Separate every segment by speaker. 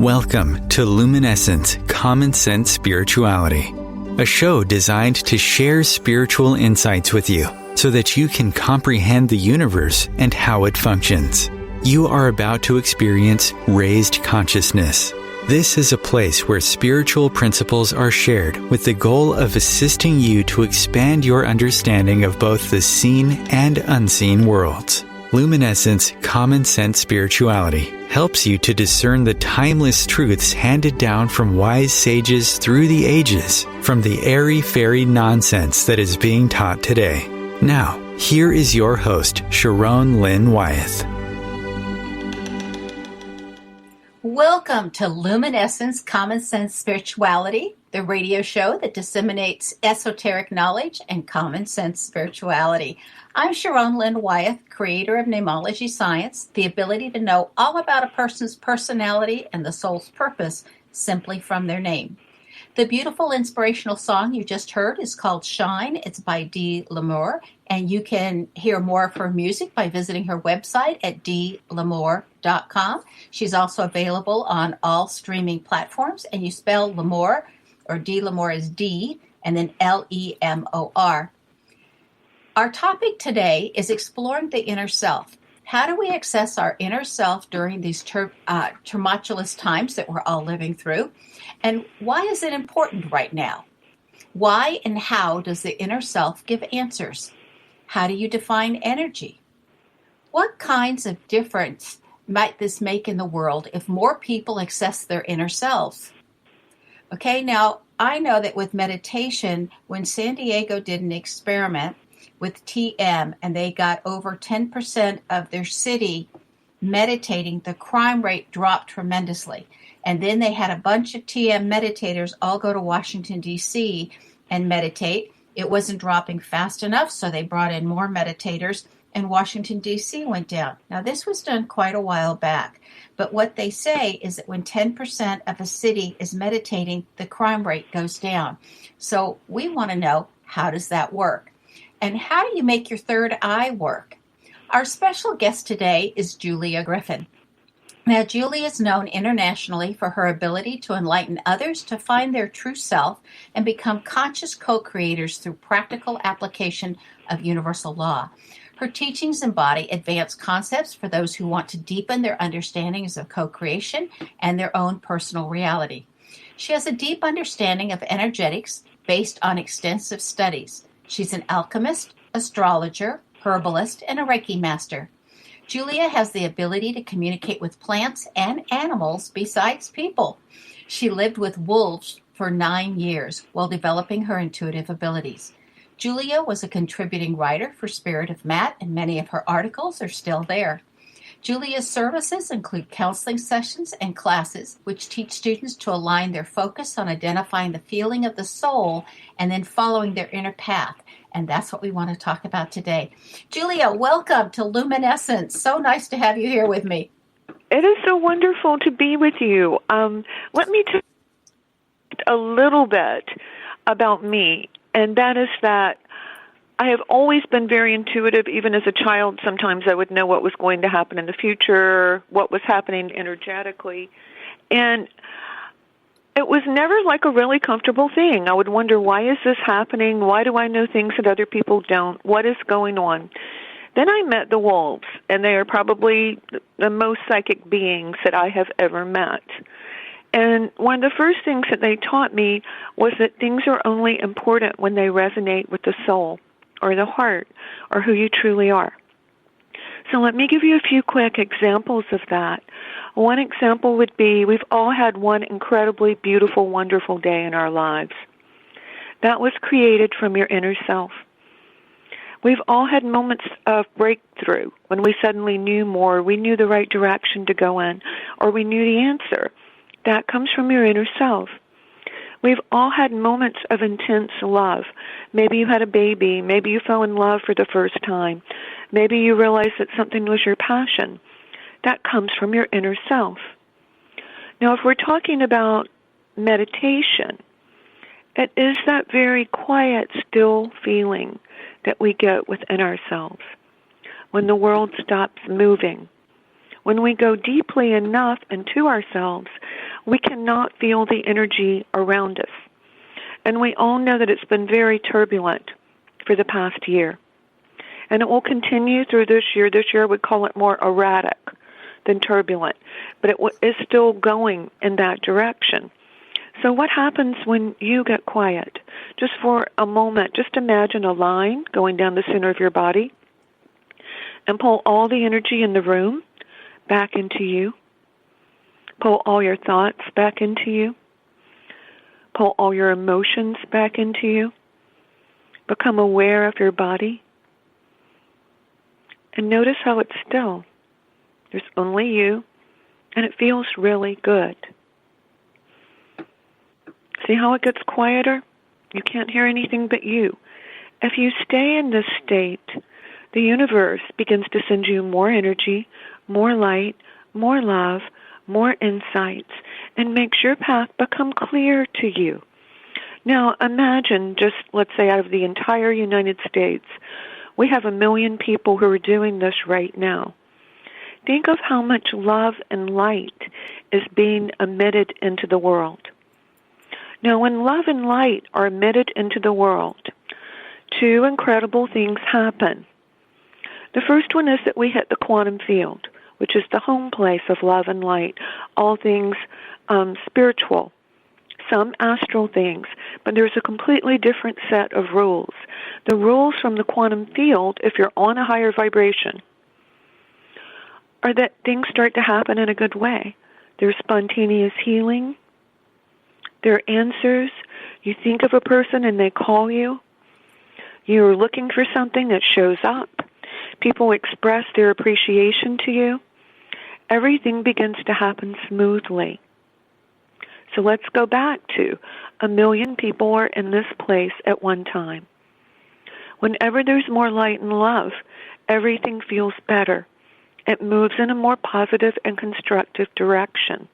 Speaker 1: Welcome to Luminescence Common Sense Spirituality, a show designed to share spiritual insights with you so that you can comprehend the universe and how it functions. You are about to experience raised consciousness. This is a place where spiritual principles are shared with the goal of assisting you to expand your understanding of both the seen and unseen worlds. Luminescence Common Sense Spirituality helps you to discern the timeless truths handed down from wise sages through the ages, from the airy-fairy nonsense that is being taught today. Now, here is your host, Lynn Wyeth.
Speaker 2: Welcome to Luminescence Common Sense Spirituality, the radio show that disseminates esoteric knowledge and common sense spirituality. I'm Lynn Wyeth, creator of Mnemology Science, the ability to know all about a person's personality and the soul's purpose simply from their name. The beautiful inspirational song you just heard is called Shine. It's by Dee L'Amour, and you can hear more of her music by visiting her website at deelamour.com. She's also available on all streaming platforms, and you spell L'Amour, or Dee L'Amour is D, and then L-E-M-O-R. Our topic today is exploring the inner self. How do we access our inner self during these tumultuous times that we're all living through? And why is it important right now? Why and how does the inner self give answers? How do you define energy? What kinds of difference might this make in the world if more people access their inner selves? Okay, now I know that with meditation, when San Diego did an experiment with TM and they got over 10% of their city meditating, the crime rate dropped tremendously. And then they had a bunch of TM meditators all go to Washington, D.C. and meditate. It wasn't dropping fast enough, so they brought in more meditators, and Washington, D.C. went down. Now, this was done quite a while back, but what they say is that when 10% of a city is meditating, the crime rate goes down. So we want to know, how does that work? And how do you make your third eye work? Our special guest today is Julia Griffin. Now, Julia is known internationally for her ability to enlighten others to find their true self and become conscious co-creators through practical application of universal law. Her teachings embody advanced concepts for those who want to deepen their understandings of co-creation and their own personal reality. She has a deep understanding of energetics based on extensive studies. She's an alchemist, astrologer, herbalist, and a Reiki Master. Julia has the ability to communicate with plants and animals besides people. She lived with wolves for 9 years while developing her intuitive abilities. Julia was a contributing writer for Spirit of Maat, and many of her articles are still there. Julia's services include counseling sessions and classes, which teach students to align their focus on identifying the feeling of the soul and then following their inner path. And that's what we want to talk about today. Julia, welcome to Luminescence. So nice to have you here with me.
Speaker 3: It is so wonderful to be with you. Let me tell you a little bit about me, and that is that I have always been very intuitive. Even as a child, sometimes I would know what was going to happen in the future, what was happening energetically. And it was never like a really comfortable thing. I would wonder, why is this happening? Why do I know things that other people don't? What is going on? Then I met the wolves, and they are probably the most psychic beings that I have ever met. And one of the first things that they taught me was that things are only important when they resonate with the soul or the heart or who you truly are. So let me give you a few quick examples of that. One example would be, we've all had one incredibly beautiful, wonderful day in our lives. That was created from your inner self. We've all had moments of breakthrough when we suddenly knew more, we knew the right direction to go in, or we knew the answer. That comes from your inner self. We've all had moments of intense love. Maybe you had a baby. Maybe you fell in love for the first time. Maybe you realized that something was your passion. That comes from your inner self. Now, if we're talking about meditation, it is that very quiet, still feeling that we get within ourselves when the world stops moving, When we go deeply enough into ourselves, we cannot feel the energy around us. And we all know that it's been very turbulent for the past year. And it will continue through this year. This year I would call it more erratic than turbulent, but it is still going in that direction. So what happens when you get quiet? Just for a moment, just imagine a line going down the center of your body and pull all the energy in the room back into you. Pull all your thoughts back into you. Pull all your emotions back into you. Become aware of your body. And notice how it's still. There's only you, and it feels really good. See how it gets quieter? You can't hear anything but you. If you stay in this state, the universe begins to send you more energy, more light, more love, more insights, and makes your path become clear to you. Now imagine, just let's say out of the entire United States, we have 1 million people who are doing this right now. Think of how much love and light is being emitted into the world. Now, when love and light are emitted into the world, 2 incredible things happen. The first one is that we hit the quantum field, which is the home place of love and light, all things spiritual, some astral things, but there's a completely different set of rules. The rules from the quantum field, if you're on a higher vibration, are that things start to happen in a good way. There's spontaneous healing. There are answers. You think of a person and they call you. You're looking for something that shows up. People express their appreciation to you. Everything begins to happen smoothly. So let's go back to 1 million people are in this place at one time. Whenever there's more light and love, everything feels better. It moves in a more positive and constructive direction.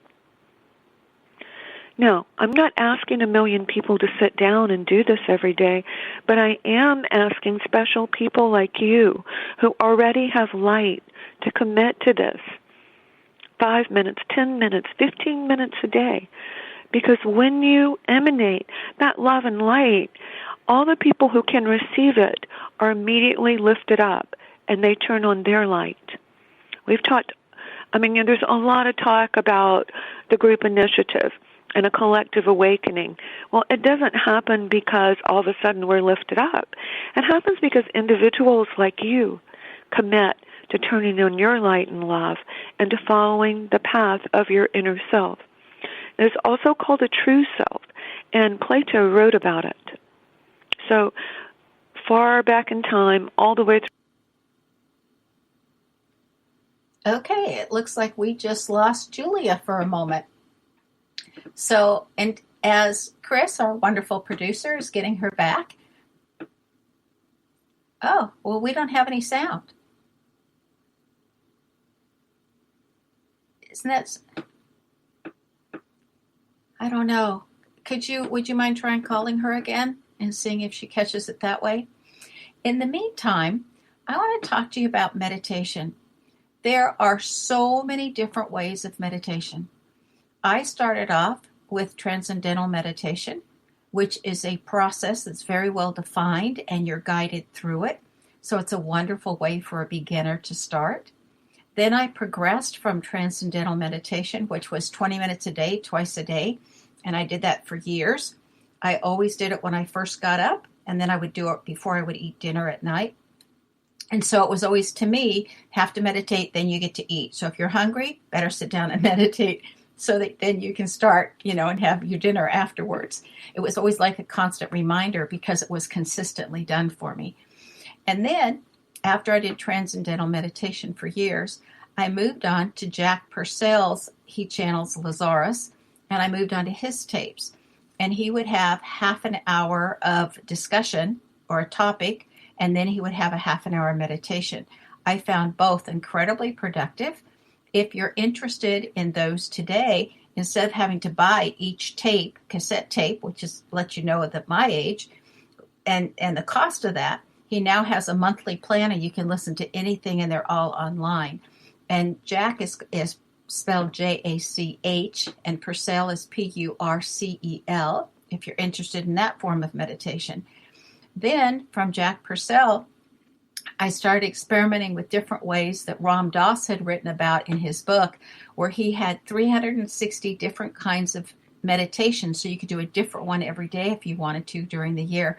Speaker 3: Now, I'm not asking 1 million people to sit down and do this every day, but I am asking special people like you who already have light to commit to this. 5 minutes, 10 minutes, 15 minutes a day. Because when you emanate that love and light, all the people who can receive it are immediately lifted up and they turn on their light. We've talked, there's a lot of talk about the group initiative and a collective awakening. Well, it doesn't happen because all of a sudden we're lifted up. It happens because individuals like you commit to turning on your light and love and to following the path of your inner self. It's also called a true self, and Plato wrote about it. So far back in time, all the way through.
Speaker 2: Okay, it looks like we just lost Julia for a moment. So, and as Chris, our wonderful producer, is getting her back. Oh, well, we don't have any sound. Isn't that... I don't know. Would you mind trying calling her again and seeing if she catches it that way? In the meantime, I want to talk to you about meditation. There are so many different ways of meditation. I started off with Transcendental Meditation, which is a process that's very well defined and you're guided through it. So it's a wonderful way for a beginner to start. Then I progressed from Transcendental Meditation, which was 20 minutes a day, twice a day, and I did that for years. I always did it when I first got up, and then I would do it before I would eat dinner at night. And so it was always, to me, have to meditate, then you get to eat. So if you're hungry, better sit down and meditate so that then you can start, and have your dinner afterwards. It was always like a constant reminder because it was consistently done for me. And then after I did Transcendental Meditation for years, I moved on to Jack Purcell's, he channels Lazarus, and I moved on to his tapes. And he would have half an hour of discussion or a topic, and then he would have a half an hour meditation. I found both incredibly productive. If you're interested in those today, instead of having to buy each tape, cassette tape, which is let you know at my age, and the cost of that, he now has a monthly plan and you can listen to anything and they're all online. And Jack is spelled Jach, and Purcell is Purcell, if you're interested in that form of meditation. Then from Jack Purcell, I started experimenting with different ways that Ram Dass had written about in his book, where he had 360 different kinds of meditation. So you could do a different one every day if you wanted to during the year.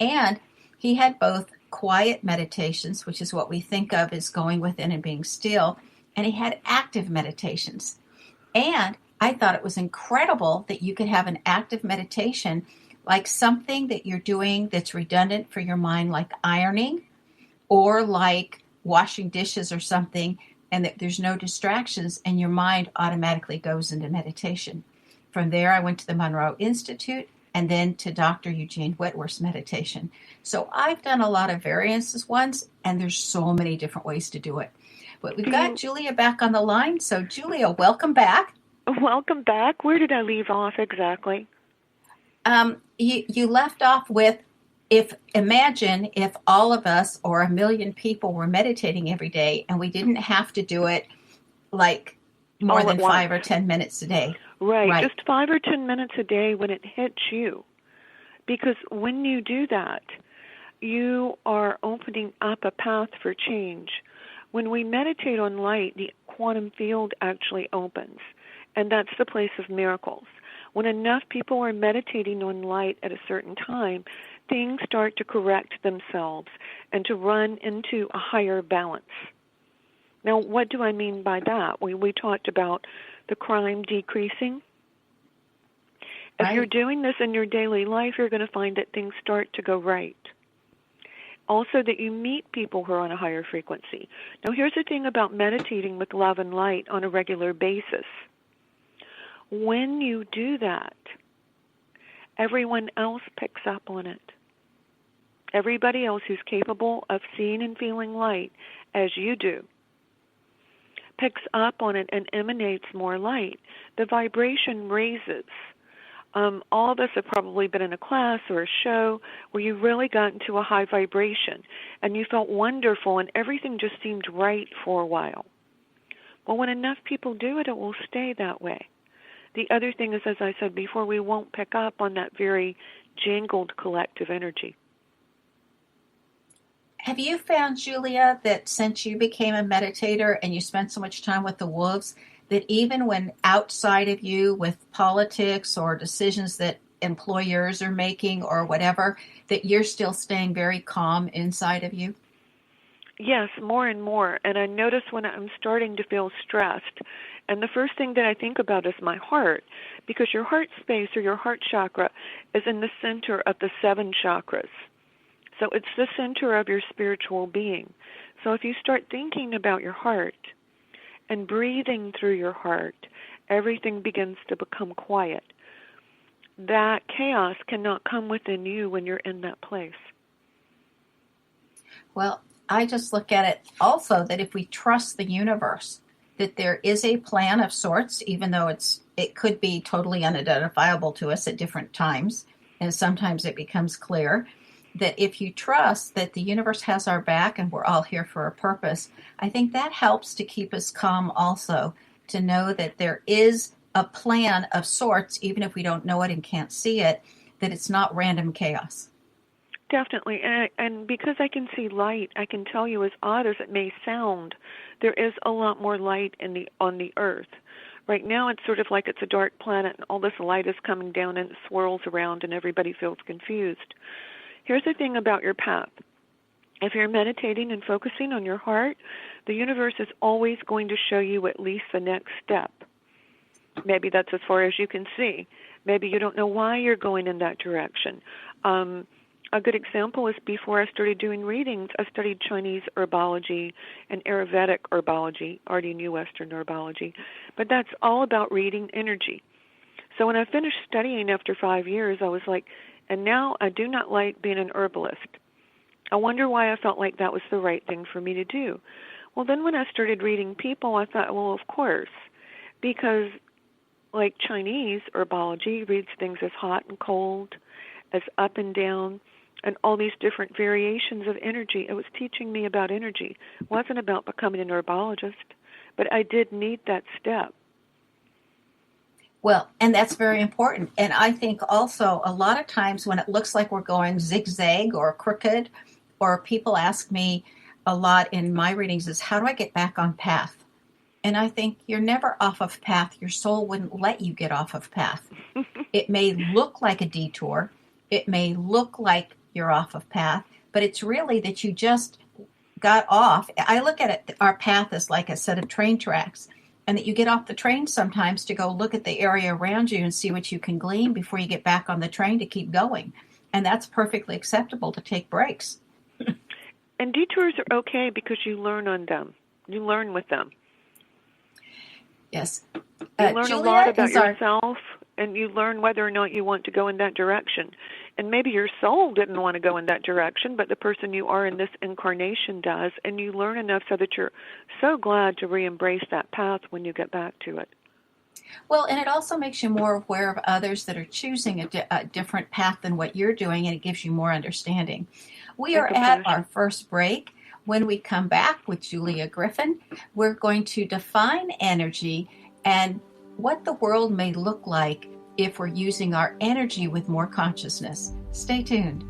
Speaker 2: And he had both quiet meditations, which is what we think of as going within and being still, and he had active meditations. And I thought it was incredible that you could have an active meditation, like something that you're doing that's redundant for your mind, like ironing or like washing dishes or something, and that there's no distractions and your mind automatically goes into meditation. From there, I went to the Monroe Institute and then to Dr. Eugene Whitworth's meditation. So I've done a lot of variances ones, and there's so many different ways to do it. But we've got Julia back on the line. So Julia, welcome back.
Speaker 3: Welcome back. Where did I leave off exactly?
Speaker 2: You left off with, imagine if all of us or 1 million people were meditating every day and we didn't have to do it like more than 5 or 10 minutes a day.
Speaker 3: Right, just 5 or 10 minutes a day when it hits you. Because when you do that, you are opening up a path for change. When we meditate on light, the quantum field actually opens, and that's the place of miracles. When enough people are meditating on light at a certain time, things start to correct themselves and to run into a higher balance. Now, what do I mean by that? We talked about the crime decreasing. If you're doing this in your daily life, you're going to find that things start to go right. Also, that you meet people who are on a higher frequency. Now, here's the thing about meditating with love and light on a regular basis. When you do that, everyone else picks up on it. Everybody else who's capable of seeing and feeling light, as you do, picks up on it and emanates more light. The vibration raises. All of us have probably been in a class or a show where you really got into a high vibration and you felt wonderful and everything just seemed right for a while. Well, when enough people do it, it will stay that way. The other thing is, as I said before, we won't pick up on that very jangled collective energy.
Speaker 2: Have you found, Julia, that since you became a meditator and you spent so much time with the wolves, that even when outside of you with politics or decisions that employers are making or whatever, that you're still staying very calm inside of you?
Speaker 3: Yes, more and more. And I notice when I'm starting to feel stressed, and the first thing that I think about is my heart, because your heart space or your heart chakra is in the center of the 7 chakras. So it's the center of your spiritual being. So if you start thinking about your heart and breathing through your heart, everything begins to become quiet. That chaos cannot come within you when you're in that place.
Speaker 2: Well, I just look at it also that if we trust the universe, that there is a plan of sorts, even though it could be totally unidentifiable to us at different times, and sometimes it becomes clear, that if you trust that the universe has our back and we're all here for a purpose, I think that helps to keep us calm also, to know that there is a plan of sorts, even if we don't know it and can't see it, that it's not random chaos.
Speaker 3: Definitely. And because I can see light, I can tell you, as odd as it may sound, there is a lot more light on the earth. Right now it's sort of like it's a dark planet and all this light is coming down and it swirls around and everybody feels confused. Here's the thing about your path. If you're meditating and focusing on your heart, the universe is always going to show you at least the next step. Maybe that's as far as you can see. Maybe you don't know why you're going in that direction. A good example is before I started doing readings, I studied Chinese herbology and Ayurvedic herbology. Already knew Western herbology. But that's all about reading energy. So when I finished studying after 5 years, I was like, and now I do not like being an herbalist. I wonder why I felt like that was the right thing for me to do. Well, then when I started reading people, I thought, well, of course, because like Chinese herbology reads things as hot and cold, as up and down, and all these different variations of energy. It was teaching me about energy. It wasn't about becoming an herbologist. but I did need that step.
Speaker 2: Well, and that's very important. And I think also a lot of times when it looks like we're going zigzag or crooked, or people ask me a lot in my readings is, how do I get back on path? And I think you're never off of path. Your soul wouldn't let you get off of path. It may look like a detour. It may look like you're off of path, but it's really that you just got off. I look at it, our path is like a set of train tracks, and that you get off the train sometimes to go look at the area around you and see what you can glean before you get back on the train to keep going. And that's perfectly acceptable to take breaks.
Speaker 3: And detours are okay because you learn on them. You learn with them.
Speaker 2: Yes.
Speaker 3: You learn a lot about yourself, and you learn whether or not you want to go in that direction. And maybe your soul didn't want to go in that direction, but the person you are in this incarnation does, and you learn enough so that you're so glad to re-embrace that path when you get back to it.
Speaker 2: Well, and it also makes you more aware of others that are choosing a different path than what you're doing, and it gives you more understanding. We are at our first break. When we come back with Julia Griffin, we're going to define energy and what the world may look like if we're using our energy with more consciousness. Stay tuned.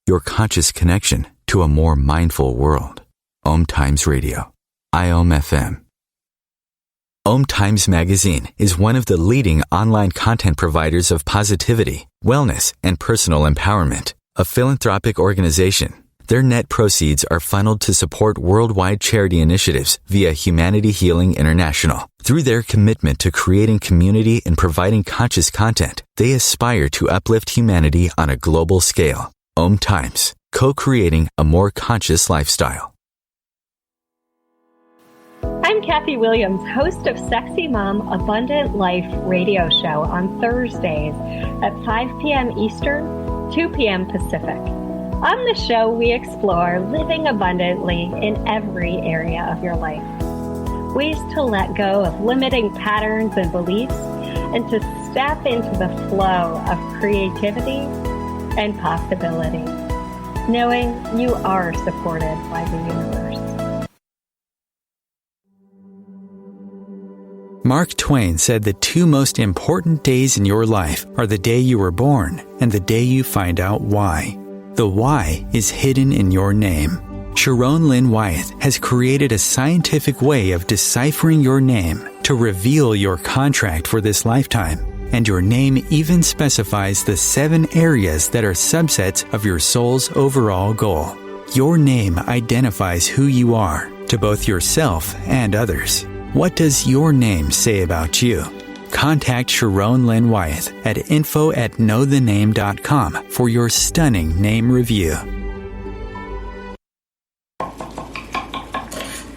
Speaker 1: Your conscious connection to a more mindful world. OMTimes Radio. IOM-FM. OMTimes Magazine is one of the leading online content providers of positivity, wellness, and personal empowerment. A philanthropic organization, their net proceeds are funneled to support worldwide charity initiatives via Humanity Healing International. Through their commitment to creating community and providing conscious content, they aspire to uplift humanity on a global scale. OMTimes, co-creating a more conscious lifestyle.
Speaker 4: I'm Kathy Williams, host of Sexy Mom Abundant Life radio show on Thursdays at 5 p.m. Eastern, 2 p.m. Pacific. On the show, we explore living abundantly in every area of your life. Ways to let go of limiting patterns and beliefs and to step into the flow of creativity and possibility, knowing you are supported by the universe.
Speaker 1: Mark Twain said the two most important days in your life are the day you were born and the day you find out why. The why is hidden in your name. Sharon Lynn Wyeth has created a scientific way of deciphering your name to reveal your contract for this lifetime. And your name even specifies the 7 areas that are subsets of your soul's overall goal. Your name identifies who you are to both yourself and others. What does your name say about you? Contact Sharon Lynn Wyeth at info@knowthename.com for your stunning name review.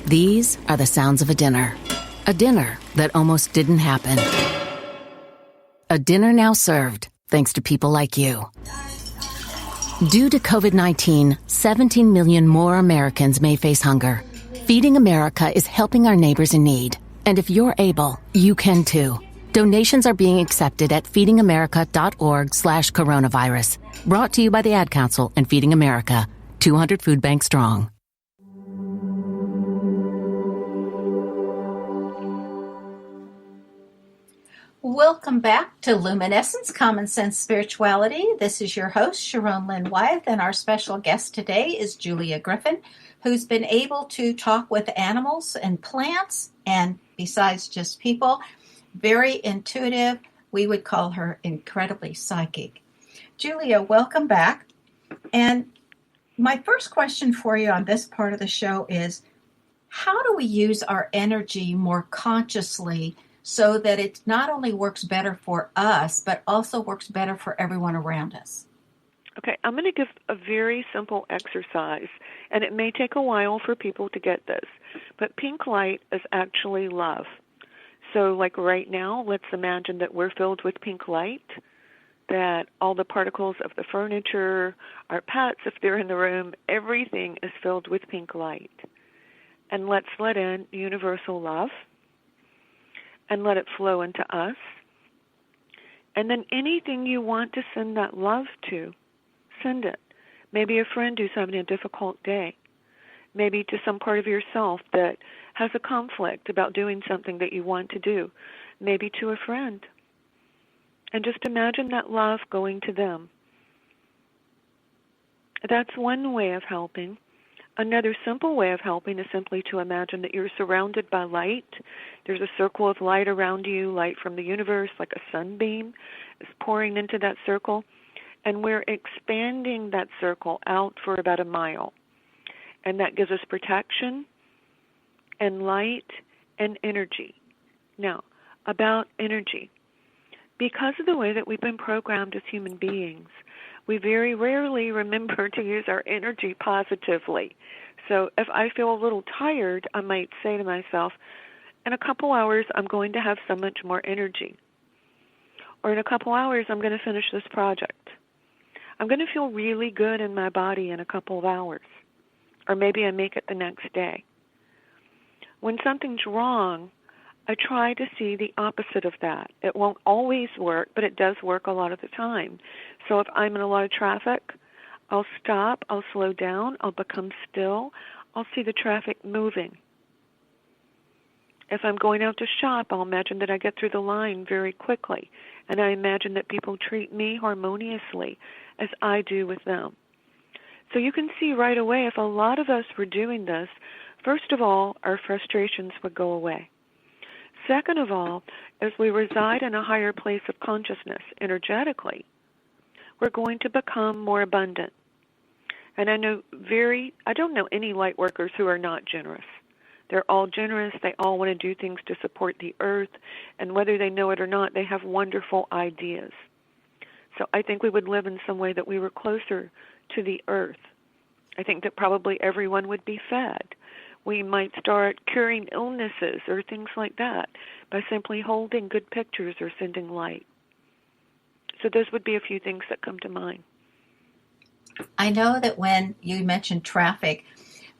Speaker 5: These are the sounds of a dinner that almost didn't happen. A dinner now served, thanks to people like you. Due to COVID-19, 17 million more Americans may face hunger. Feeding America is helping our neighbors in need. And if you're able, you can too. Donations are being accepted at feedingamerica.org/coronavirus. Brought to you by the Ad Council and Feeding America, 200 food banks strong.
Speaker 2: Welcome back to Luminescence, Common Sense Spirituality. This is your host, Sharon Lynn Wyeth, and our special guest today is Julia Griffin, who's been able to talk with animals and plants, and besides just people, very intuitive. We would call her incredibly psychic. Julia, welcome back. And my first question for you on this part of the show is, how do we use our energy more consciously so that it not only works better for us, but also works better for everyone around us?
Speaker 3: Okay, I'm going to give a very simple exercise, and it may take a while for people to get this, but pink light is actually love. So like right now, let's imagine that we're filled with pink light, that all the particles of the furniture, our pets, if they're in the room, everything is filled with pink light. And let's let in universal love, and let it flow into us. And then anything you want to send that love to, send it. Maybe a friend who's having a difficult day. Maybe to some part of yourself that has a conflict about doing something that you want to do. Maybe to a friend. And just imagine that love going to them. That's one way of helping. Another simple way of helping is simply to imagine that you're surrounded by light. There's a circle of light around you, light from the universe, like a sunbeam is pouring into that circle. And we're expanding that circle out for about a mile. And that gives us protection and light and energy. Now, about energy. Because of the way that we've been programmed as human beings, we very rarely remember to use our energy positively. So if I feel a little tired, I might say to myself, in a couple hours, I'm going to have so much more energy. Or in a couple hours, I'm going to finish this project. I'm going to feel really good in my body in a couple of hours. Or maybe I make it the next day. When something's wrong, I try to see the opposite of that. It won't always work, but it does work a lot of the time. So if I'm in a lot of traffic, I'll stop, I'll slow down, I'll become still, I'll see the traffic moving. If I'm going out to shop, I'll imagine that I get through the line very quickly, and I imagine that people treat me harmoniously as I do with them. So you can see right away, if a lot of us were doing this, first of all, our frustrations would go away. Second of all, as we reside in a higher place of consciousness energetically, we're going to become more abundant. And I don't know any light workers who are not generous. They're all generous. They all want to do things to support the earth. And whether they know it or not, they have wonderful ideas. So I think we would live in some way that we were closer to the earth. I think that probably everyone would be fed. We might start curing illnesses or things like that by simply holding good pictures or sending light. So those would be a few things that come to mind.
Speaker 2: I know that when you mentioned traffic,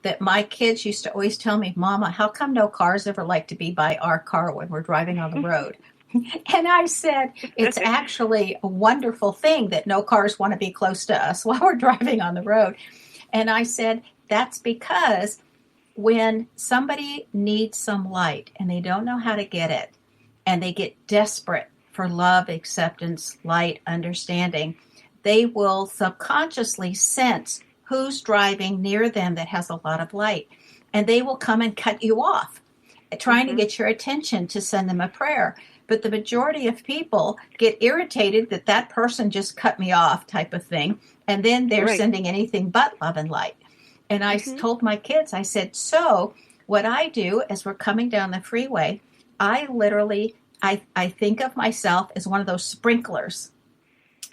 Speaker 2: that my kids used to always tell me, Mama, how come no cars ever like to be by our car when we're driving on the road? And I said, it's actually a wonderful thing that no cars want to be close to us while we're driving on the road. And I said, that's because when somebody needs some light and they don't know how to get it, and they get desperate for love, acceptance, light, understanding, they will subconsciously sense who's driving near them that has a lot of light. And they will come and cut you off, trying to get your attention to send them a prayer. But the majority of people get irritated that that person just cut me off type of thing. And then they're sending anything but love and light. And I told my kids, I said, so what I do as we're coming down the freeway, I literally, I think of myself as one of those sprinklers.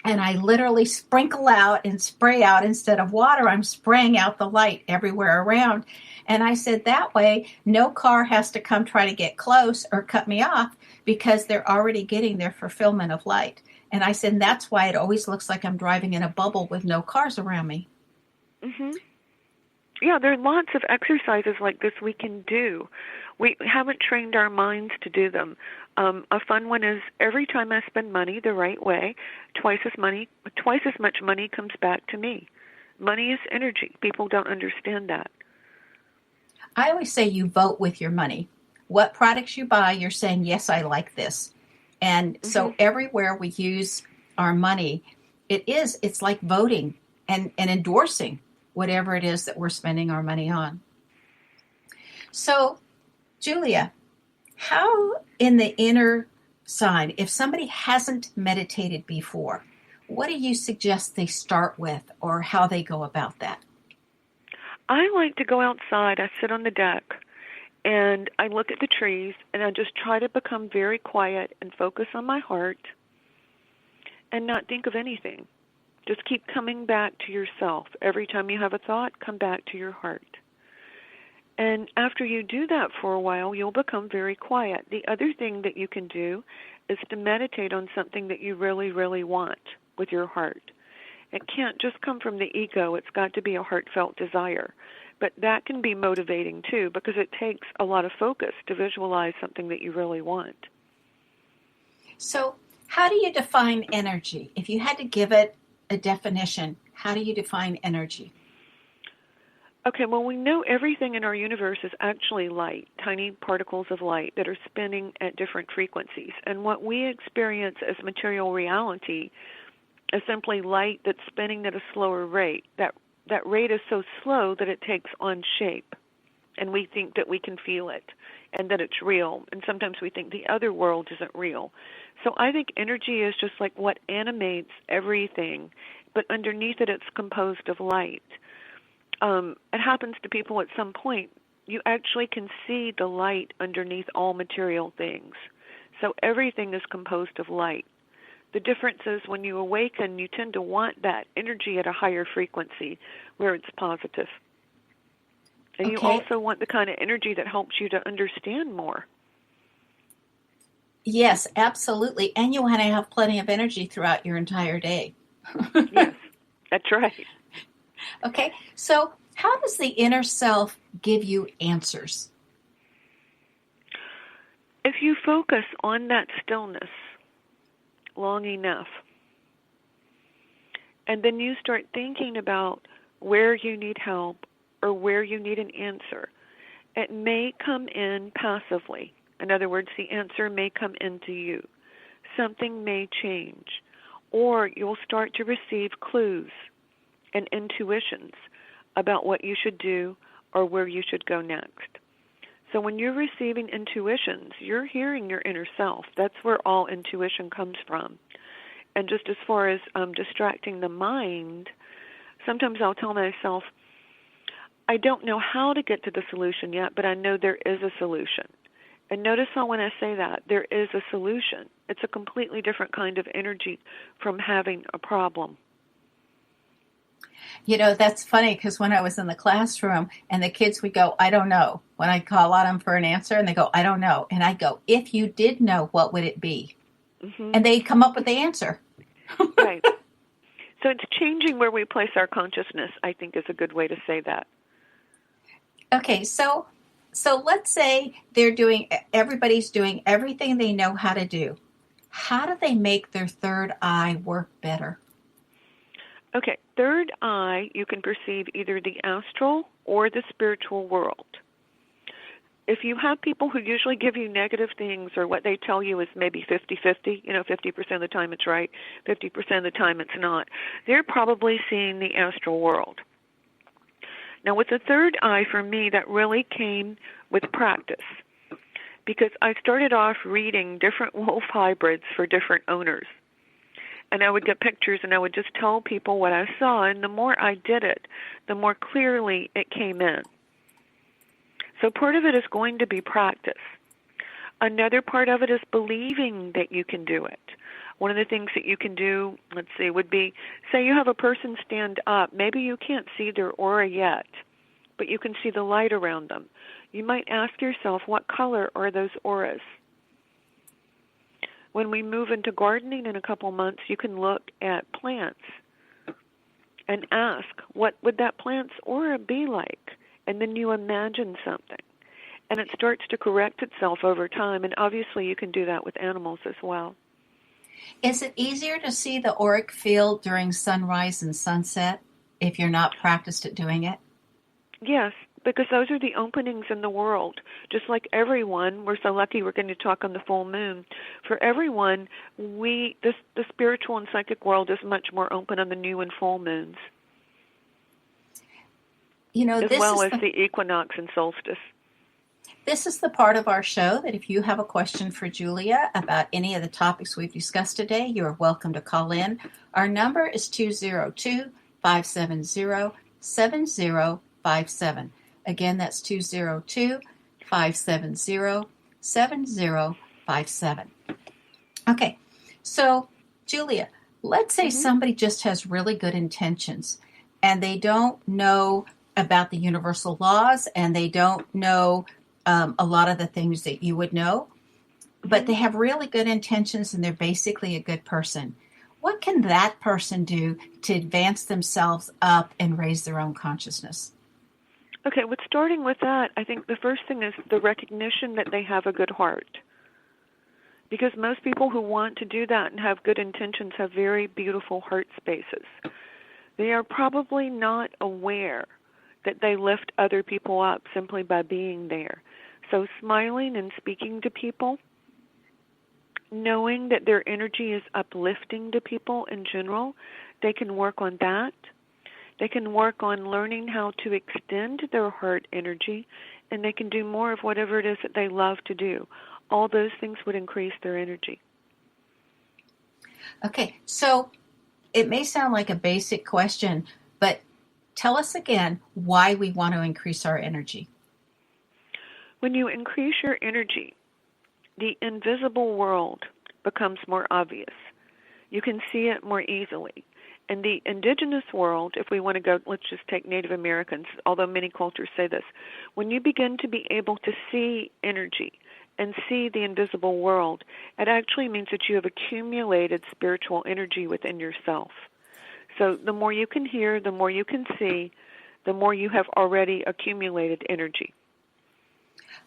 Speaker 2: And I literally sprinkle out and spray out instead of water. I'm spraying out the light everywhere around. And I said that way, no car has to come try to get close or cut me off because they're already getting their fulfillment of light. And I said, that's why it always looks like I'm driving in a bubble with no cars around me.
Speaker 3: Yeah, there are lots of exercises like this we can do. We haven't trained our minds to do them. A fun one is every time I spend money the right way, twice as much money comes back to me. Money is energy. People don't understand that.
Speaker 2: I always say you vote with your money. What products you buy, you're saying, yes, I like this. And so everywhere we use our money, it's like voting and endorsing whatever it is that we're spending our money on. So, Julia, how in the inner side, if somebody hasn't meditated before, what do you suggest they start with or how they go about that?
Speaker 3: I like to go outside. I sit on the deck and I look at the trees and I just try to become very quiet and focus on my heart and not think of anything. Just keep coming back to yourself. Every time you have a thought, come back to your heart. And after you do that for a while, you'll become very quiet. The other thing that you can do is to meditate on something that you really, really want with your heart. It can't just come from the ego. It's got to be a heartfelt desire. But that can be motivating too, because it takes a lot of focus to visualize something that you really want.
Speaker 2: So how do you define energy? If you had to give it a definition, how do you define energy?
Speaker 3: Okay, well, we know everything in our universe is actually light, tiny particles of light that are spinning at different frequencies. And what we experience as material reality is simply light that's spinning at a slower rate. That rate is so slow that it takes on shape, and we think that we can feel it and that it's real. And sometimes we think the other world isn't real. So I think energy is just like what animates everything, but underneath it, it's composed of light. It happens to people at some point. You actually can see the light underneath all material things. So everything is composed of light. The difference is when you awaken, you tend to want that energy at a higher frequency where it's positive. And you also want the kind of energy that helps you to understand more.
Speaker 2: Yes, absolutely. And you want to have plenty of energy throughout your entire day.
Speaker 3: Yes, that's right.
Speaker 2: Okay, so how does the inner self give you answers?
Speaker 3: If you focus on that stillness long enough, and then you start thinking about where you need help or where you need an answer, it may come in passively. In other words, the answer may come into you. Something may change, or you'll start to receive clues and intuitions about what you should do or where you should go next. So when you're receiving intuitions, you're hearing your inner self. That's where all intuition comes from. And just as far as distracting the mind, sometimes I'll tell myself, I don't know how to get to the solution yet, but I know there is a solution. And notice how when I say that, there is a solution. It's a completely different kind of energy from having a problem.
Speaker 2: You know, that's funny because when I was in the classroom and the kids would go, I don't know. When I call on them for an answer and they go, I don't know. And I go, if you did know, what would it be? Mm-hmm. And they come up with the answer.
Speaker 3: Right. So it's changing where we place our consciousness, I think, is a good way to say that.
Speaker 2: Okay, so let's say everybody's doing everything they know how to do. How do they make their third eye work better?
Speaker 3: Okay, third eye, you can perceive either the astral or the spiritual world. If you have people who usually give you negative things or what they tell you is maybe 50-50, 50% of the time it's right, 50% of the time it's not, they're probably seeing the astral world. Now, with the third eye, for me, that really came with practice because I started off reading different wolf hybrids for different owners. And I would get pictures and I would just tell people what I saw. And the more I did it, the more clearly it came in. So part of it is going to be practice. Another part of it is believing that you can do it. One of the things that you can do, would be, say you have a person stand up. Maybe you can't see their aura yet, but you can see the light around them. You might ask yourself, what color are those auras? When we move into gardening in a couple months, you can look at plants and ask, what would that plant's aura be like? And then you imagine something. And it starts to correct itself over time. And obviously you can do that with animals as well.
Speaker 2: Is it easier to see the auric field during sunrise and sunset if you're not practiced at doing it?
Speaker 3: Yes, because those are the openings in the world. Just like everyone, we're so lucky we're going to talk on the full moon. For everyone, the spiritual and psychic world is much more open on the new and full moons. As well as the equinox and solstice.
Speaker 2: This is the part of our show that if you have a question for Julia about any of the topics we've discussed today, you are welcome to call in. Our number is 202-570-7057. Again, that's 202-570-7057. Okay, so Julia, let's say somebody just has really good intentions and they don't know about the universal laws and they don't know a lot of the things that you would know, but they have really good intentions and they're basically a good person. What can that person do to advance themselves up and raise their own consciousness?
Speaker 3: Okay, starting with that, I think the first thing is the recognition that they have a good heart. Because most people who want to do that and have good intentions have very beautiful heart spaces. They are probably not aware that they lift other people up simply by being there. So smiling and speaking to people, knowing that their energy is uplifting to people in general, they can work on that. They can work on learning how to extend their heart energy, and they can do more of whatever it is that they love to do. All those things would increase their energy.
Speaker 2: Okay, so it may sound like a basic question, but tell us again why we want to increase our energy.
Speaker 3: When you increase your energy, the invisible world becomes more obvious. You can see it more easily. And the indigenous world, if we want to go, let's just take Native Americans, although many cultures say this, when you begin to be able to see energy and see the invisible world, it actually means that you have accumulated spiritual energy within yourself. So the more you can hear, the more you can see, the more you have already accumulated energy.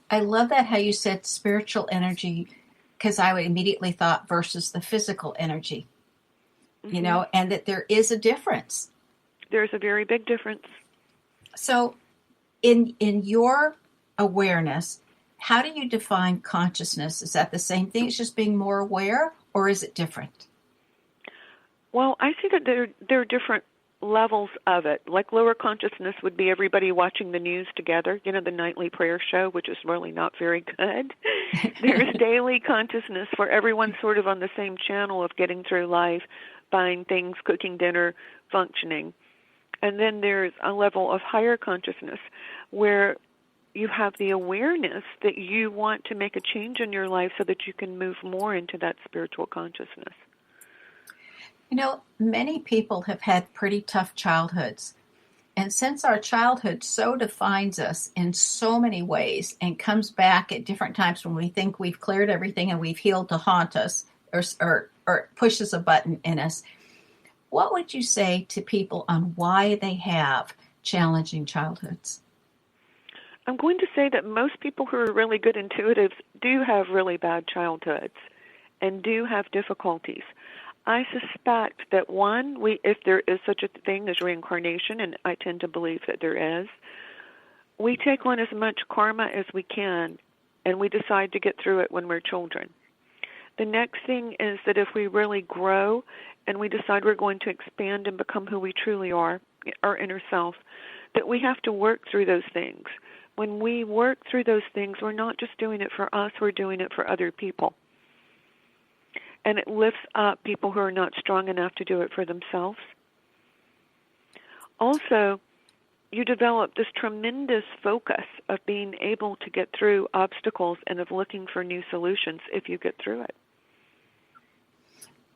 Speaker 2: I love that how you said spiritual energy, because I immediately thought versus the physical energy, you know, and that there is a difference.
Speaker 3: There's a very big difference.
Speaker 2: So in your awareness, how do you define consciousness? Is that the same thing? It's just being more aware, or is it different?
Speaker 3: Well, I see that there are different levels of it. Like lower consciousness would be everybody watching the news together, you know, the nightly prayer show, which is really not very good. There's daily consciousness where everyone's sort of on the same channel of getting through life, buying things, cooking dinner, functioning. And then there's a level of higher consciousness where you have the awareness that you want to make a change in your life so that you can move more into that spiritual consciousness.
Speaker 2: You know, many people have had pretty tough childhoods. And since our childhood so defines us in so many ways and comes back at different times when we think we've cleared everything and we've healed to haunt us or pushes a button in us, what would you say to people on why they have challenging childhoods?
Speaker 3: I'm going to say that most people who are really good intuitives do have really bad childhoods and do have difficulties. I suspect that one, if there is such a thing as reincarnation, and I tend to believe that there is, we take on as much karma as we can, and we decide to get through it when we're children. The next thing is that if we really grow and we decide we're going to expand and become who we truly are, our inner self, that we have to work through those things. When we work through those things, we're not just doing it for us, we're doing it for other people. And it lifts up people who are not strong enough to do it for themselves. Also, you develop this tremendous focus of being able to get through obstacles and of looking for new solutions if you get through it.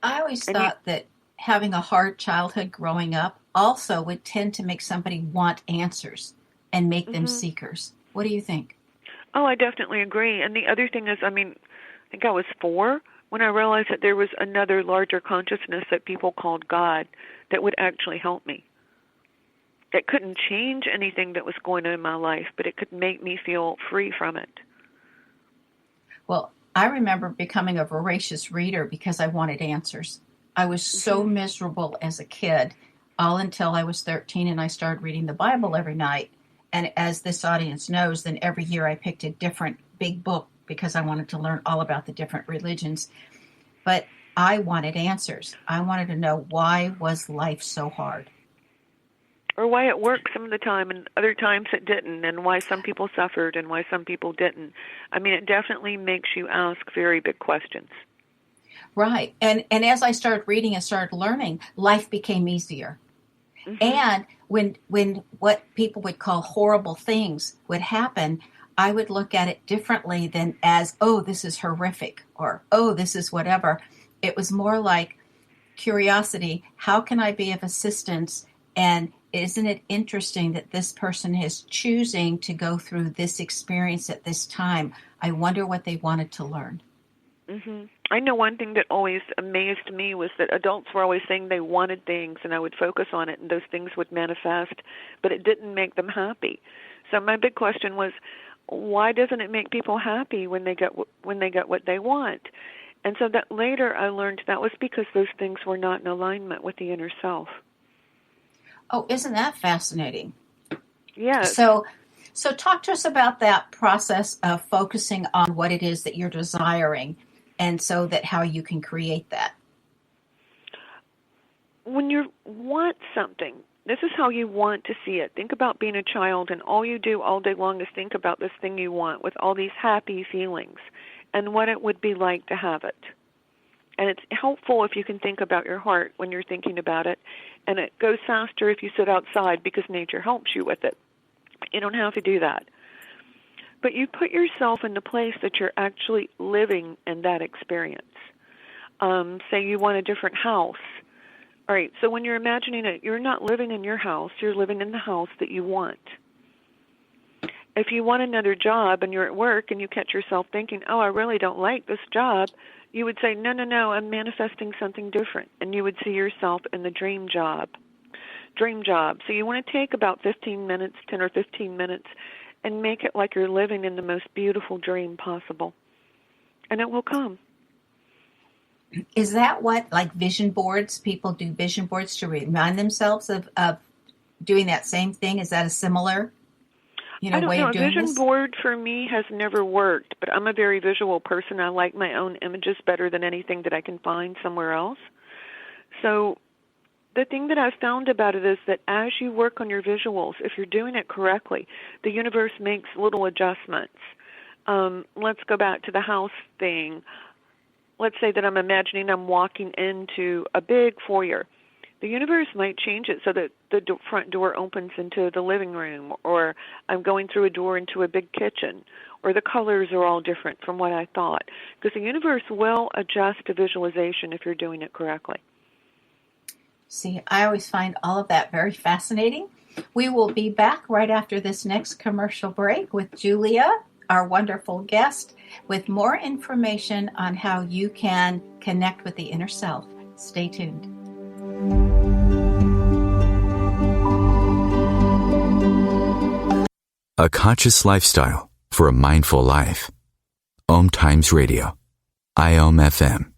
Speaker 2: I always thought that having a hard childhood growing up also would tend to make somebody want answers and make them seekers. What do you think?
Speaker 3: Oh, I definitely agree. And the other thing is, I think I was 4 when I realized that there was another larger consciousness that people called God that would actually help me. It couldn't change anything that was going on in my life, but it could make me feel free from it.
Speaker 2: Well, I remember becoming a voracious reader because I wanted answers. I was so miserable as a kid, all until I was 13 and I started reading the Bible every night. And as this audience knows, then every year I picked a different big book because I wanted to learn all about the different religions. But I wanted answers. I wanted to know, why was life so hard?
Speaker 3: Or why it worked some of the time and other times it didn't, and why some people suffered and why some people didn't. It definitely makes you ask very big questions.
Speaker 2: Right. And as I started reading and started learning, life became easier. And when what people would call horrible things would happen, I would look at it differently than as, oh, this is horrific, or, oh, this is whatever. It was more like curiosity. How can I be of assistance? And isn't it interesting that this person is choosing to go through this experience at this time? I wonder what they wanted to learn.
Speaker 3: I know one thing that always amazed me was that adults were always saying they wanted things, and I would focus on it, and those things would manifest, but it didn't make them happy. So my big question was, why doesn't it make people happy when they get what they want? And so that later I learned that was because those things were not in alignment with the inner self.
Speaker 2: Oh, isn't that fascinating?
Speaker 3: Yes.
Speaker 2: So talk to us about that process of focusing on what it is that you're desiring, and so that how you can create that.
Speaker 3: When you want something, this is how you want to see it. Think about being a child, and all you do all day long is think about this thing you want with all these happy feelings and what it would be like to have it. And it's helpful if you can think about your heart when you're thinking about it, and it goes faster if you sit outside because nature helps you with it. You don't have to do that. But you put yourself in the place that you're actually living in that experience. Say you want a different house. All right, so when you're imagining it, you're not living in your house, you're living in the house that you want. If you want another job and you're at work and you catch yourself thinking, oh, I really don't like this job, you would say, no, I'm manifesting something different. And you would see yourself in the dream job. So you want to take about 15 minutes, 10 or 15 minutes, and make it like you're living in the most beautiful dream possible. And it will come.
Speaker 2: Is that what, like vision boards, people do vision boards to remind themselves of doing that same thing? Is that a similar way of doing this?
Speaker 3: A vision board for me has never worked, but I'm a very visual person. I like my own images better than anything that I can find somewhere else. So the thing that I've found about it is that as you work on your visuals, if you're doing it correctly, the universe makes little adjustments. Let's go back to the house thing. Let's say that I'm imagining I'm walking into a big foyer. The universe might change it so that the front door opens into the living room, or I'm going through a door into a big kitchen, or the colors are all different from what I thought. Because the universe will adjust a visualization if you're doing it correctly.
Speaker 2: See, I always find all of that very fascinating. We will be back right after this next commercial break with Julia, our wonderful guest, with more information on how you can connect with the inner self. Stay tuned.
Speaker 1: A conscious lifestyle for a mindful life. OMTimes Radio. IOM FM.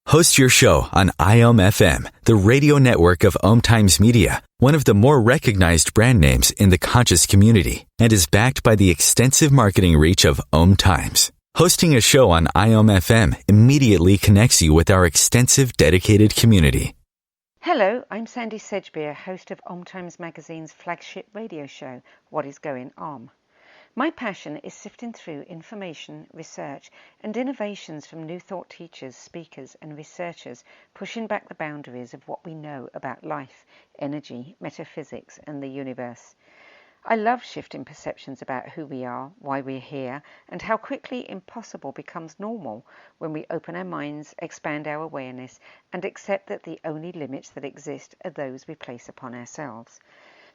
Speaker 1: Host your show on IOM FM, the radio network of OMTimes Media, one of the more recognized brand names in the conscious community, and is backed by the extensive marketing reach of OMTimes. Hosting a show on IOM FM immediately connects you with our extensive dedicated community.
Speaker 6: Hello, I'm Sandy Sedgbeer, host of OMTimes Magazine's flagship radio show, What is Going On? My passion is sifting through information, research, and innovations from new thought teachers, speakers, and researchers, pushing back the boundaries of what we know about life, energy, metaphysics, and the universe. I love shifting perceptions about who we are, why we're here, and how quickly impossible becomes normal when we open our minds, expand our awareness, and accept that the only limits that exist are those we place upon ourselves.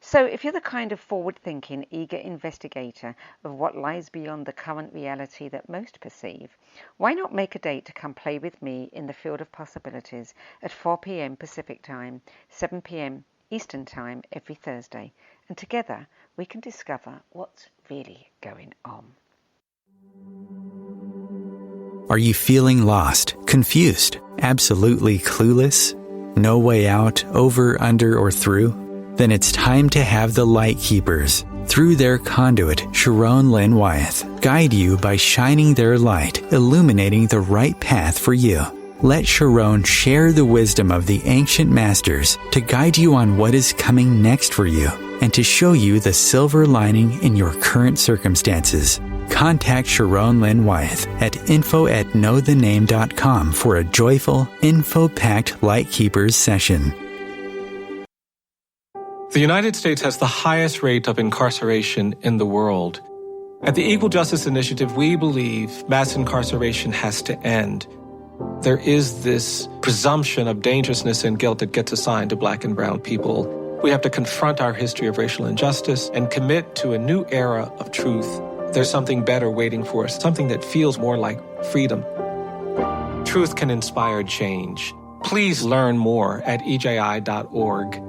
Speaker 6: So if you're the kind of forward-thinking, eager investigator of what lies beyond the current reality that most perceive, why not make a date to come play with me in the field of possibilities at 4 p.m. Pacific Time, 7 p.m. Eastern Time every Thursday, and together we can discover what's really going on.
Speaker 1: Are you feeling lost, confused, absolutely clueless? No way out, over, under, or through? Then it's time to have the Light Keepers, through their conduit, Lynn Wyeth, guide you by shining their light, illuminating the right path for you. Let Sharon share the wisdom of the ancient masters to guide you on what is coming next for you and to show you the silver lining in your current circumstances. Contact Lynn Wyeth at info@knowthename.com for a joyful, info-packed Light Keepers session.
Speaker 7: The United States has the highest rate of incarceration in the world. At the Equal Justice Initiative, we believe mass incarceration has to end. There is this presumption of dangerousness and guilt that gets assigned to Black and brown people. We have to confront our history of racial injustice and commit to a new era of truth. There's something better waiting for us, something that feels more like freedom. Truth can inspire change. Please learn more at eji.org.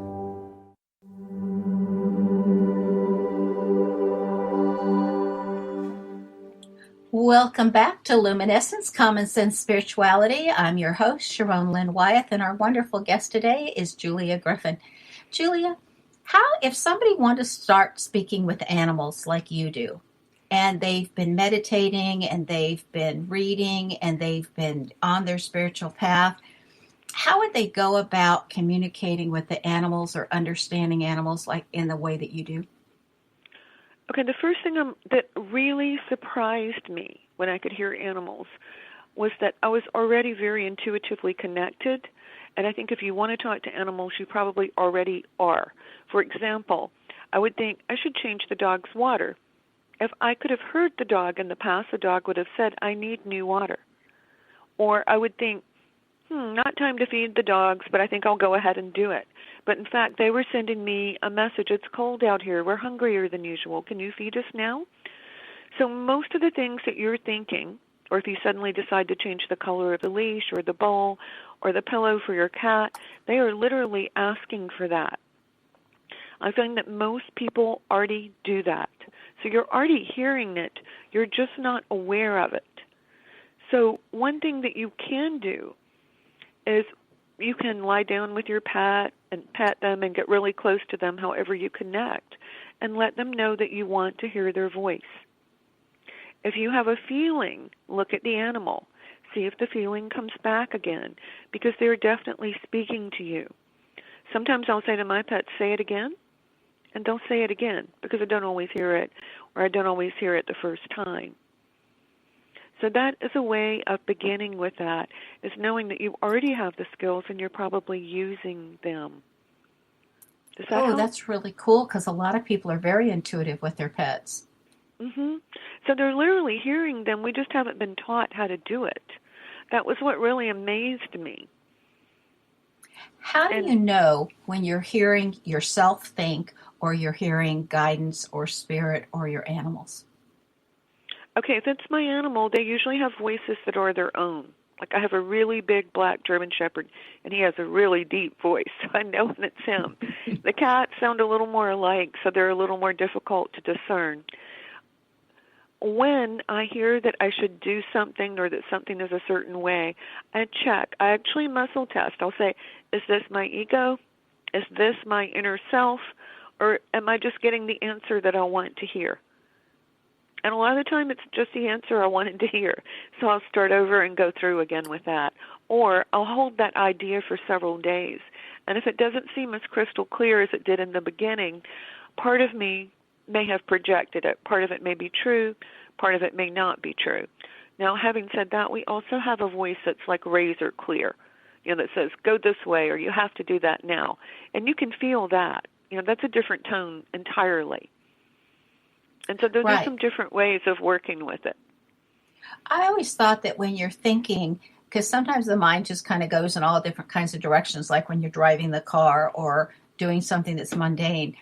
Speaker 2: Welcome back to Luminescence, Common Sense Spirituality. I'm your host, Lynn Wyeth, and our wonderful guest today is Julia Griffin. Julia, how, if somebody wanted to start speaking with animals like you do, and they've been meditating and they've been reading and they've been on their spiritual path, how would they go about communicating with the animals or understanding animals like in the way that you do?
Speaker 3: Okay, the first thing that really surprised me when I could hear animals was that I was already very intuitively connected, and I think if you want to talk to animals, you probably already are. For example, I would think I should change the dog's water. If I could have heard the dog in the past, the dog would have said, I need new water. Or I would think, not time to feed the dogs, but I think I'll go ahead and do it. But in fact, they were sending me a message, it's cold out here, we're hungrier than usual, can you feed us now? So most of the things that you're thinking, or if you suddenly decide to change the color of the leash or the bowl or the pillow for your cat, they are literally asking for that. I find that most people already do that. So you're already hearing it, you're just not aware of it. So one thing that you can do is you can lie down with your pet and pet them and get really close to them however you connect and let them know that you want to hear their voice. If you have a feeling, look at the animal. See if the feeling comes back again, because they're definitely speaking to you. Sometimes I'll say to my pets, say it again, and they'll say it again, because I don't always hear it, or I don't always hear it the first time. So that is a way of beginning with that, is knowing that you already have the skills and you're probably using them. Does that help?
Speaker 2: That's really cool, because a lot of people are very intuitive with their pets.
Speaker 3: Mm-hmm. So they're literally hearing them. We just haven't been taught how to do it. That was what really amazed me.
Speaker 2: How do you know when you're hearing yourself think or you're hearing guidance or spirit or your animals?
Speaker 3: Okay, if it's my animal, they usually have voices that are their own. Like I have a really big black German Shepherd, and he has a really deep voice, so I know when it's him. The cats sound a little more alike, so they're a little more difficult to discern. When I hear that I should do something or that something is a certain way, I check. I actually muscle test. I'll say, is this my ego? Is this my inner self? Or am I just getting the answer that I want to hear? And a lot of the time it's just the answer I wanted to hear. So I'll start over and go through again with that. Or I'll hold that idea for several days. And if it doesn't seem as crystal clear as it did in the beginning, part of me may have projected it. Part of it may be true. Part of it may not be true. Now, having said that, we also have a voice that's like razor clear, that says, go this way, or you have to do that now. And you can feel that. That's a different tone entirely. And so those are some different ways of working with it.
Speaker 2: I always thought that when you're thinking, because sometimes the mind just kind of goes in all different kinds of directions, like when you're driving the car or doing something that's mundane,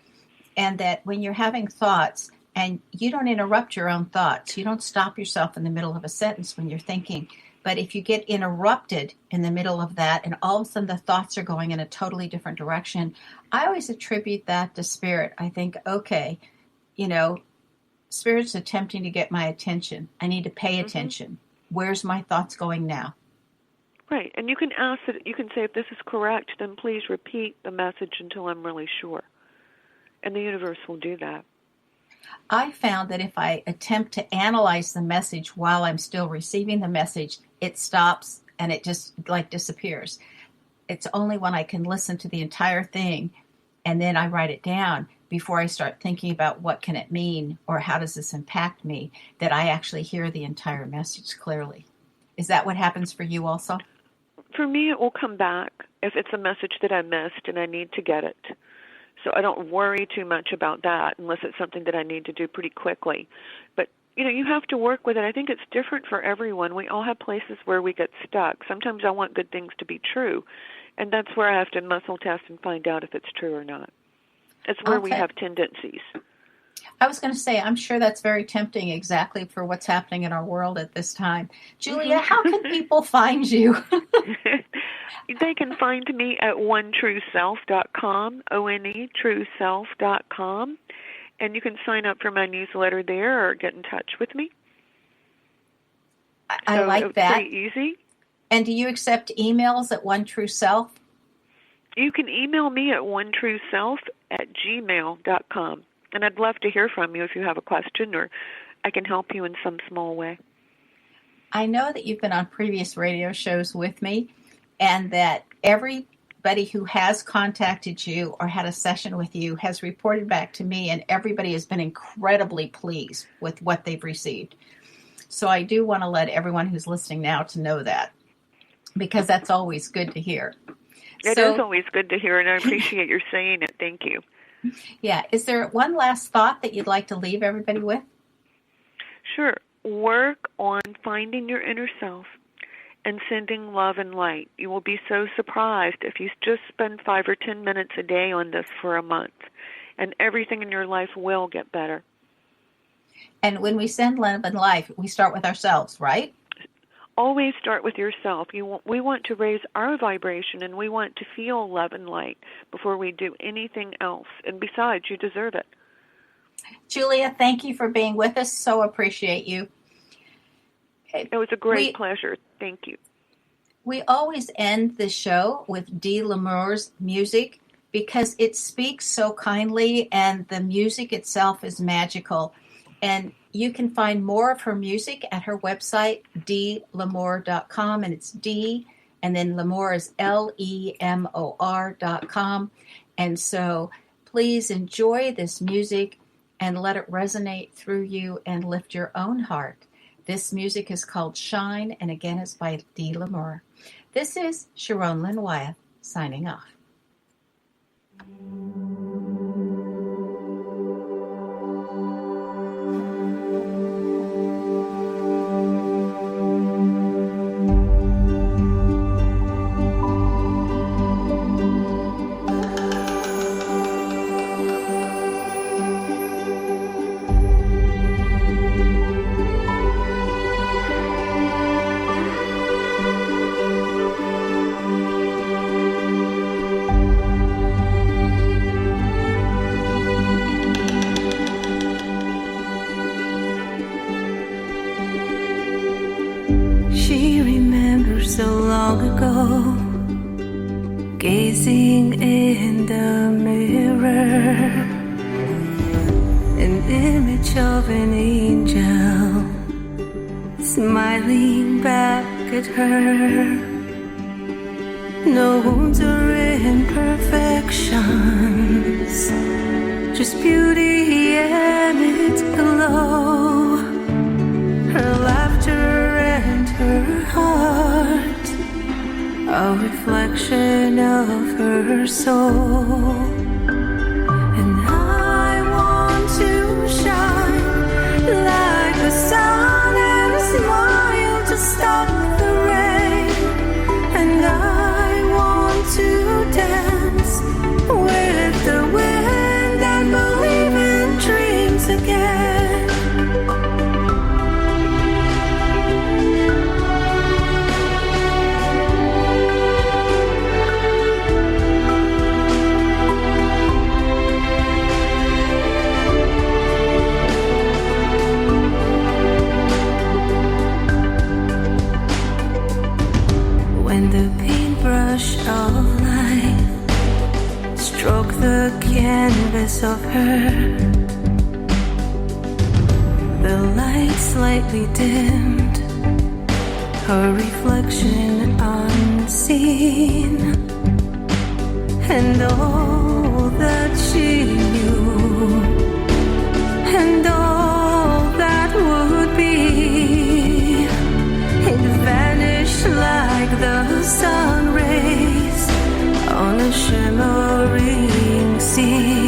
Speaker 2: and that when you're having thoughts and you don't interrupt your own thoughts, you don't stop yourself in the middle of a sentence when you're thinking. But if you get interrupted in the middle of that and all of a sudden the thoughts are going in a totally different direction, I always attribute that to spirit. I think, okay, spirit's attempting to get my attention. I need to pay attention. Where's my thoughts going now?
Speaker 3: Right. And you can ask that, you can say, if this is correct, then please repeat the message until I'm really sure. And the universe will do that.
Speaker 2: I found that if I attempt to analyze the message while I'm still receiving the message, it stops and it just disappears. It's only when I can listen to the entire thing and then I write it down before I start thinking about what can it mean or how does this impact me that I actually hear the entire message clearly. Is that what happens for you also?
Speaker 3: For me, it will come back if it's a message that I missed and I need to get it. So I don't worry too much about that unless it's something that I need to do pretty quickly. But, you have to work with it. I think it's different for everyone. We all have places where we get stuck. Sometimes I want good things to be true, and that's where I have to muscle test and find out if it's true or not. It's where we have tendencies.
Speaker 2: I was going to say, I'm sure that's very tempting exactly for what's happening in our world at this time. Julia, how can people find you?
Speaker 3: They can find me at onetrueself.com, onetrueself.com, and you can sign up for my newsletter there or get in touch with me.
Speaker 2: I like that.
Speaker 3: Pretty easy.
Speaker 2: And do you accept emails at OneTrueSelf?
Speaker 3: You can email me at onetrueself@gmail.com. And I'd love to hear from you if you have a question or I can help you in some small way.
Speaker 2: I know that you've been on previous radio shows with me, and that everybody who has contacted you or had a session with you has reported back to me, and everybody has been incredibly pleased with what they've received. So I do want to let everyone who's listening now to know that, because that's always good to hear.
Speaker 3: It is always good to hear, and I appreciate your saying it. Thank you.
Speaker 2: Yeah. Is there one last thought that you'd like to leave everybody with?
Speaker 3: Sure. Work on finding your inner self and sending love and light. You will be so surprised if you just spend 5 or 10 minutes a day on this for a month, and everything in your life will get better.
Speaker 2: And when we send love and life, we start with ourselves, right?
Speaker 3: Always start with yourself. We want to raise our vibration, and we want to feel love and light before we do anything else. And besides, you deserve it.
Speaker 2: Julia, thank you for being with us. So appreciate you.
Speaker 3: It was a great pleasure. Thank you.
Speaker 2: We always end the show with Dee L'Amour's music because it speaks so kindly, and the music itself is magical. And you can find more of her music at her website, DLamour.com, and it's D, and then L'Amour is LEMOR.com. And so please enjoy this music and let it resonate through you and lift your own heart. This music is called Shine, and again is by Dee L'Amour. This is Sharon Lynn Wyeth signing off.
Speaker 8: So long ago, gazing in the mirror, an image of an angel smiling back at her. No wounds or imperfections, just beauty and its glow. Her laughter and her heart, a reflection of her soul. And I want to shine like the sun and smile to stop the rain. And I want to dance with the wind and believe in dreams again. Of life stroke the canvas of her, the light slightly dimmed, her reflection unseen, and all that she knew, and all that would be, it vanished like the sun rays on a shimmering sea.